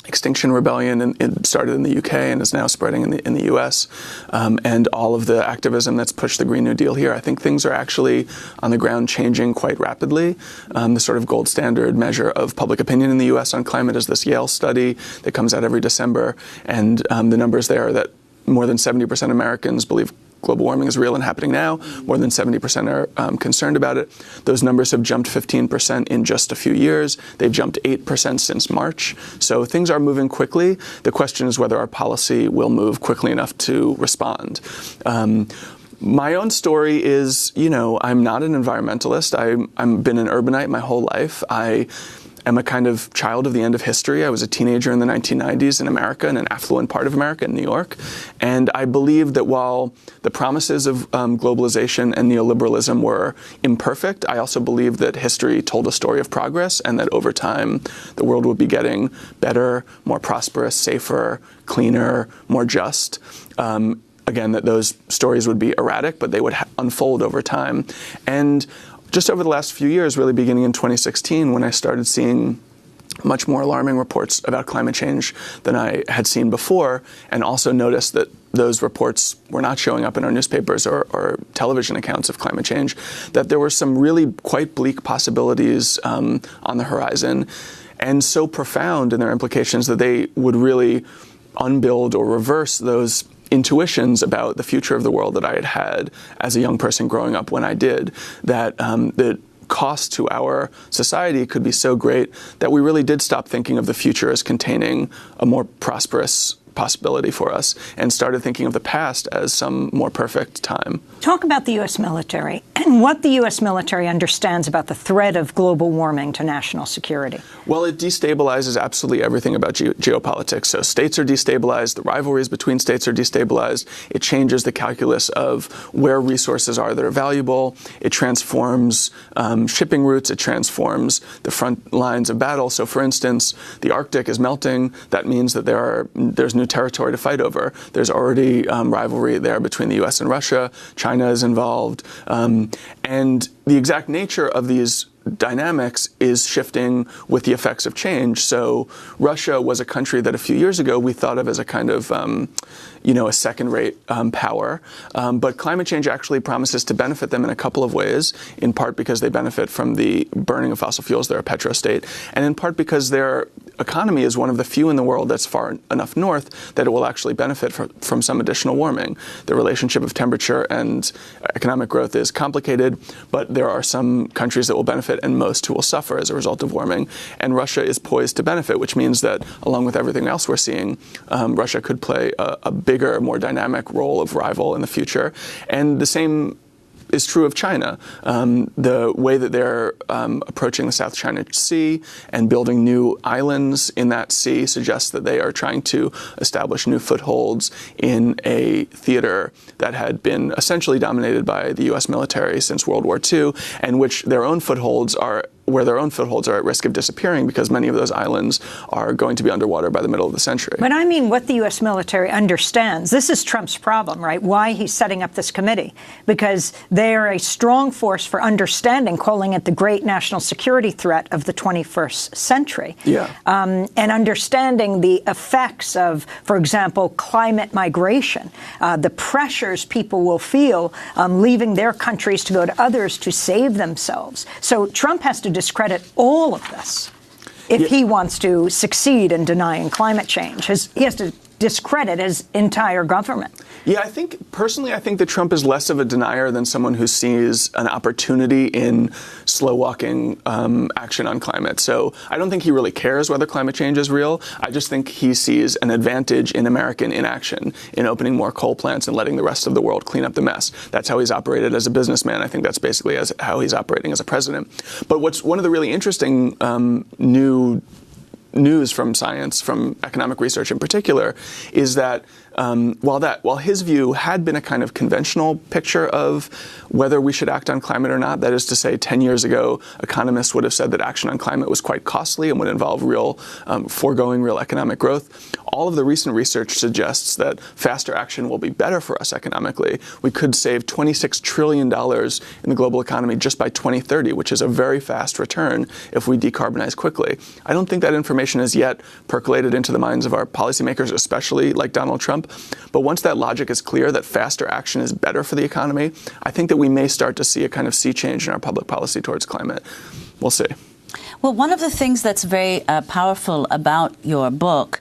Extinction Rebellion, and it started in the UK and is now spreading in the US, and all of the activism that's pushed the Green New Deal here. I think things are actually on the ground changing quite rapidly. The sort of gold standard measure of public opinion in the US on climate is this Yale study that comes out every December, and the numbers there are that more than 70% of Americans believe global warming is real and happening now. More than 70% are concerned about it. Those numbers have jumped 15% in just a few years. They've jumped 8% since March. So things are moving quickly. The question is whether our policy will move quickly enough to respond. My own story is, I'm not an environmentalist. I've been an urbanite my whole life. I'm a kind of child of the end of history. I was a teenager in the 1990s in America, in an affluent part of America, in New York. And I believe that while the promises of globalization and neoliberalism were imperfect, I also believe that history told a story of progress, and that over time the world would be getting better, more prosperous, safer, cleaner, more just. Again, that those stories would be erratic, but they would unfold over time. And just over the last few years, really beginning in 2016, when I started seeing much more alarming reports about climate change than I had seen before, and also noticed that those reports were not showing up in our newspapers or television accounts of climate change, that there were some really quite bleak possibilities on the horizon, and so profound in their implications that they would really unbuild or reverse those intuitions about the future of the world that I had had as a young person growing up when I did, that the cost to our society could be so great that we really did stop thinking of the future as containing a more prosperous possibility for us and started thinking of the past as some more perfect time. Talk about the U.S. military and what the U.S. military understands about the threat of global warming to national security. Well, it destabilizes absolutely everything about geopolitics. So states are destabilized, the rivalries between states are destabilized, it changes the calculus of where resources are that are valuable, it transforms shipping routes, it transforms the front lines of battle. So for instance, the Arctic is melting. That means that there's new territory to fight over. There's already rivalry there between the U.S. and Russia. China is involved. And the exact nature of these dynamics is shifting with the effects of change. So Russia was a country that a few years ago we thought of as a kind of, a second-rate power. But climate change actually promises to benefit them in a couple of ways, in part because they benefit from the burning of fossil fuels. They're a petrostate, and in part because their economy is one of the few in the world that's far enough north that it will actually benefit from some additional warming. The relationship of temperature and economic growth is complicated, but there are some countries that will benefit and most who will suffer as a result of warming. And Russia is poised to benefit, which means that along with everything else we're seeing, Russia could play a bigger, more dynamic role of rival in the future. And the same is true of China. The way that they're approaching the South China Sea and building new islands in that sea suggests that they are trying to establish new footholds in a theater that had been essentially dominated by the U.S. military since World War II, and which their own footholds are at risk of disappearing because many of those islands are going to be underwater by the middle of the century. But I mean what the U.S. military understands. This is Trump's problem, right? Why he's setting up this committee. Because they are a strong force for understanding, calling it the great national security threat of the 21st century. Yeah. And understanding the effects of, for example, climate migration, the pressures people will feel leaving their countries to go to others to save themselves. So Trump has to discredit all of this if he wants to succeed in denying climate change. He has to discredit his entire government. Yeah, I think that Trump is less of a denier than someone who sees an opportunity in slow-walking action on climate. So I don't think he really cares whether climate change is real. I just think he sees an advantage in American inaction, in opening more coal plants and letting the rest of the world clean up the mess. That's how he's operated as a businessman. I think that's basically how he's operating as a president. But what's one of the really interesting news from science, from economic research in particular, is that while his view had been a kind of conventional picture of whether we should act on climate or not, that is to say 10 years ago, economists would have said that action on climate was quite costly and would involve foregoing real economic growth. all of the recent research suggests that faster action will be better for us economically. We could save $26 trillion in the global economy just by 2030, which is a very fast return if we decarbonize quickly. I don't think that information has yet percolated into the minds of our policymakers, especially like Donald Trump. But once that logic is clear that faster action is better for the economy, I think that we may start to see a kind of sea change in our public policy towards climate. We'll see. Well, one of the things that's very powerful about your book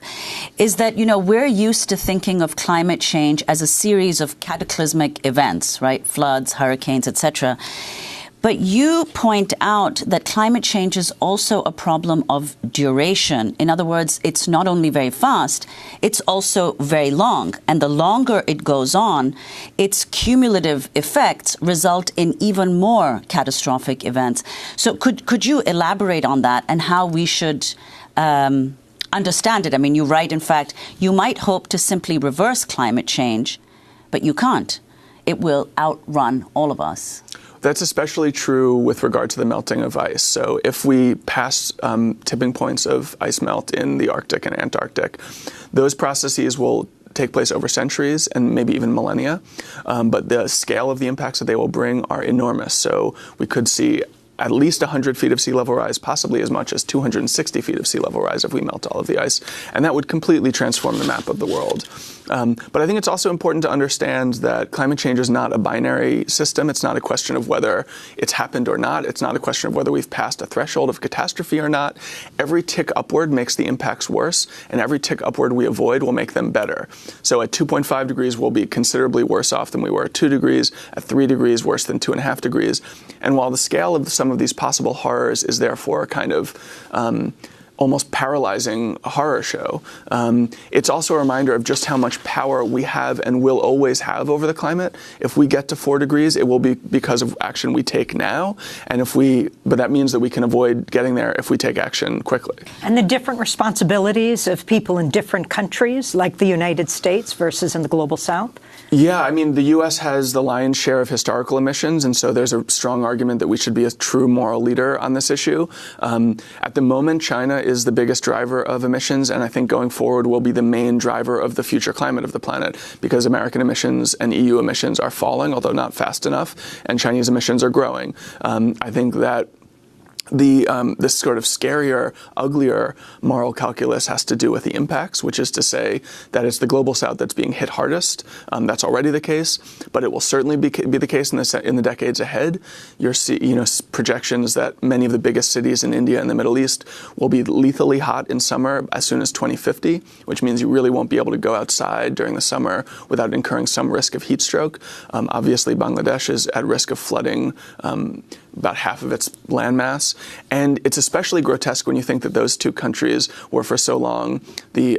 is that, we're used to thinking of climate change as a series of cataclysmic events, right? Floods, hurricanes, etc. But you point out that climate change is also a problem of duration. In other words, it's not only very fast, it's also very long. And the longer it goes on, its cumulative effects result in even more catastrophic events. So could you elaborate on that and how we should understand it? I mean, you write, in fact, you might hope to simply reverse climate change, but you can't. It will outrun all of us. That's especially true with regard to the melting of ice. So if we pass tipping points of ice melt in the Arctic and Antarctic, those processes will take place over centuries and maybe even millennia. But the scale of the impacts that they will bring are enormous. So we could see at least 100 feet of sea level rise, possibly as much as 260 feet of sea level rise if we melt all of the ice. And that would completely transform the map of the world. But I think it's also important to understand that climate change is not a binary system. It's not a question of whether it's happened or not. It's not a question of whether we've passed a threshold of catastrophe or not. Every tick upward makes the impacts worse, and every tick upward we avoid will make them better. So at 2.5 degrees, we'll be considerably worse off than we were at 2 degrees, at 3 degrees, worse than 2.5 degrees. And while the scale of some of these possible horrors is therefore a kind of almost paralyzing horror show, it's also a reminder of just how much power we have and will always have over the climate. If we get to 4 degrees, it will be because of action we take now. But that means that we can avoid getting there if we take action quickly. And the different responsibilities of people in different countries, like the United States versus in the Global South? Yeah, I mean, the U.S. has the lion's share of historical emissions, and so there's a strong argument that we should be a true moral leader on this issue. At the moment, China is the biggest driver of emissions, and I think going forward will be the main driver of the future climate of the planet, because American emissions and EU emissions are falling, although not fast enough, and Chinese emissions are growing. I think that this sort of scarier, uglier moral calculus has to do with the impacts, which is to say that it's the Global South that's being hit hardest. That's already the case, but it will certainly be the case in the decades ahead. You're projections that many of the biggest cities in India and the Middle East will be lethally hot in summer as soon as 2050, which means you really won't be able to go outside during the summer without incurring some risk of heat stroke. Obviously, Bangladesh is at risk of flooding about half of its landmass. And it's especially grotesque when you think that those two countries were for so long the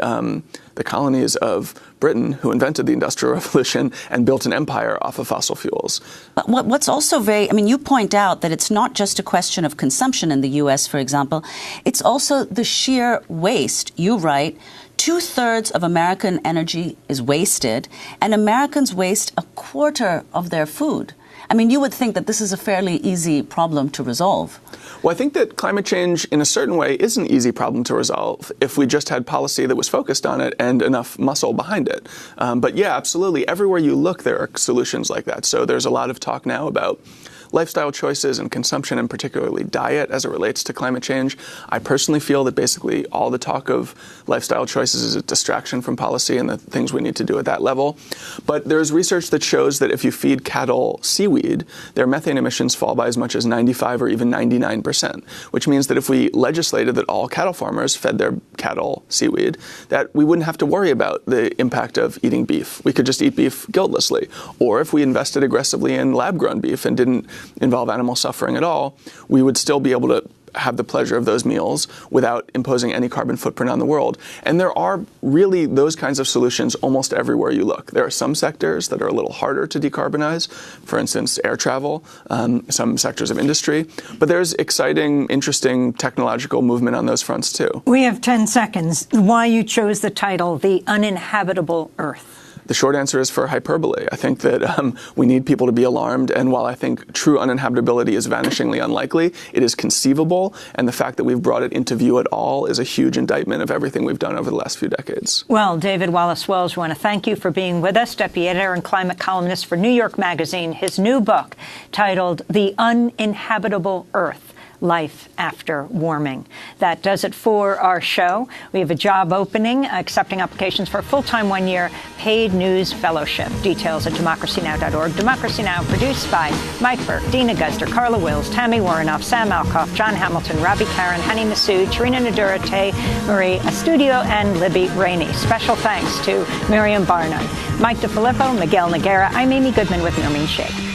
colonies of Britain, who invented the Industrial Revolution and built an empire off of fossil fuels. But what's also you point out that it's not just a question of consumption in the U.S., for example. It's also the sheer waste. You write, 2/3 of American energy is wasted, and Americans waste 1/4 of their food. I mean, you would think that this is a fairly easy problem to resolve. Well, I think that climate change, in a certain way, is an easy problem to resolve if we just had policy that was focused on it and enough muscle behind it. But yeah, absolutely. Everywhere you look, there are solutions like that. So there's a lot of talk now about lifestyle choices and consumption, and particularly diet as it relates to climate change. I personally feel that basically all the talk of lifestyle choices is a distraction from policy and the things we need to do at that level. But there's research that shows that if you feed cattle seaweed, their methane emissions fall by as much as 95 or even 99%, which means that if we legislated that all cattle farmers fed their cattle seaweed, that we wouldn't have to worry about the impact of eating beef. We could just eat beef guiltlessly. Or if we invested aggressively in lab-grown beef and didn't involve animal suffering at all, we would still be able to have the pleasure of those meals without imposing any carbon footprint on the world. And there are really those kinds of solutions almost everywhere you look. There are some sectors that are a little harder to decarbonize, for instance, air travel, some sectors of industry. But there's exciting, interesting technological movement on those fronts too. We have 10 seconds. Why you chose the title, The Uninhabitable Earth? The short answer is for hyperbole. I think that we need people to be alarmed, and while I think true uninhabitability is vanishingly unlikely, it is conceivable, and the fact that we've brought it into view at all is a huge indictment of everything we've done over the last few decades. Well, David Wallace-Wells, we want to thank you for being with us, deputy editor and climate columnist for New York Magazine. His new book, titled The Uninhabitable Earth: Life After Warming. That does it for our show. We have a job opening, accepting applications for a full-time one-year paid news fellowship. Details at democracynow.org. Democracy Now! Produced by Mike Burke, Dina Guzder, Carla Wills, Tammy Warrenoff, Sam Alcoff, John Hamilton, Robbie Karen, Hani Massoud, Tarina Nadura, Tay Marie Astudio, and Libby Rainey. Special thanks to Miriam Barnum, Mike DeFilippo, Miguel Noguera. I'm Amy Goodman with Nermeen Sheikh.